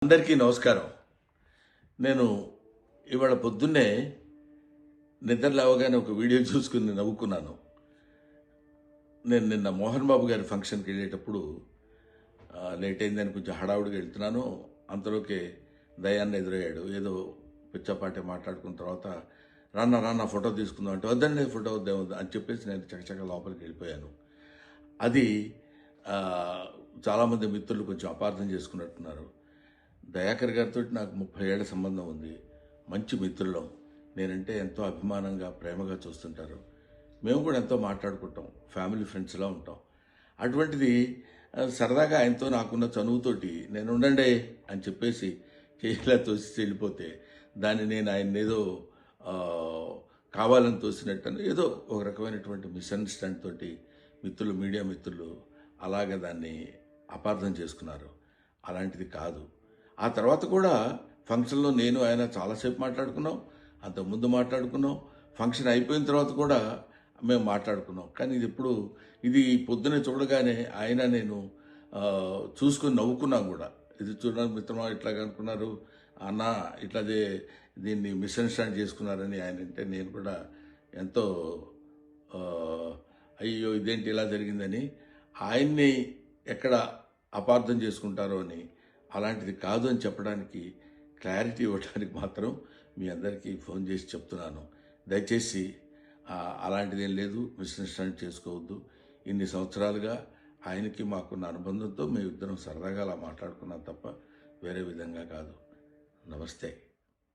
అందరికీ నమస్కారం. నేను ఇవాళ పొద్దున్నే నిద్ర లేవగానే ఒక వీడియో చూసుకుని నవ్వుకున్నాను. నేను నిన్న మోహన్ బాబు గారి ఫంక్షన్కి వెళ్ళేటప్పుడు లేట్ అయిందని కొంచెం హడావుడిగా వెళ్తున్నాను. అంతలోకే దయాన్ని ఎదురయ్యాడు. ఏదో పిచ్చపాటి మాట్లాడుకున్న తర్వాత రాన్న ఫోటో తీసుకుందాం అంటే వద్దండి ఫోటో వద్దాం అని చెప్పేసి నేను చకచక లోపలికి వెళ్ళిపోయాను. అది చాలామంది మిత్రులు కొంచెం అపార్థం చేసుకున్నట్టున్నారు. దయాకర్ గారితో నాకు 30 ఏళ్ల సంబంధం ఉంది. మంచి మిత్రులం. నేనంటే ఎంతో అభిమానంగా ప్రేమగా చూస్తుంటారు. మేము కూడా ఎంతో మాట్లాడుకుంటాం. ఫ్యామిలీ ఫ్రెండ్స్లా ఉంటాం. అటువంటిది సరదాగా ఆయనతో నాకున్న చనువుతోటి నేను ఉండండి అని చెప్పేసి చేయిలా తోసి వెళ్ళిపోతే దాన్ని నేను ఆయన ఏదో కావాలని తోసినట్టు ఏదో ఒక రకమైనటువంటి మిస్అండర్స్టాండ్ తోటి మీడియా మిత్రులు అలాగే దాన్ని అపార్థం చేసుకున్నారు. అలాంటిది కాదు. ఆ తర్వాత కూడా ఫంక్షన్లో నేను ఆయన చాలాసేపు మాట్లాడుకున్నాం. అంతకుముందు మాట్లాడుకున్నాం. ఫంక్షన్ అయిపోయిన తర్వాత కూడా మేము మాట్లాడుకున్నాం. కానీ ఇది పొద్దునే చూడగానే ఆయన నేను చూసుకుని నవ్వుకున్నాం కూడా. ఇది చూడడానికి మిత్రమా ఇట్లాగా అనుకున్నారు అన్న ఇట్లాదే దీన్ని మిస్అండర్స్టాండ్ చేసుకున్నారని ఆయన అంటే నేను కూడా ఎంతో అయ్యో ఇదేంటి ఇలా జరిగిందని ఆయన్ని ఎక్కడ అపార్థం చేసుకుంటారో అని అలాంటిది కాదు అని చెప్పడానికి క్లారిటీ ఇవ్వడానికి మాత్రం మీ అందరికీ ఫోన్ చేసి చెప్తున్నాను. దయచేసి అలాంటిదేం లేదు, మిస్అండర్స్టాండ్ చేసుకోవద్దు. ఇన్ని సంవత్సరాలుగా ఆయనకి మాకున్న అనుబంధంతో మేము ఇద్దరం సరదాగా అలా మాట్లాడుకున్నాం తప్ప వేరే విధంగా కాదు. నమస్తే.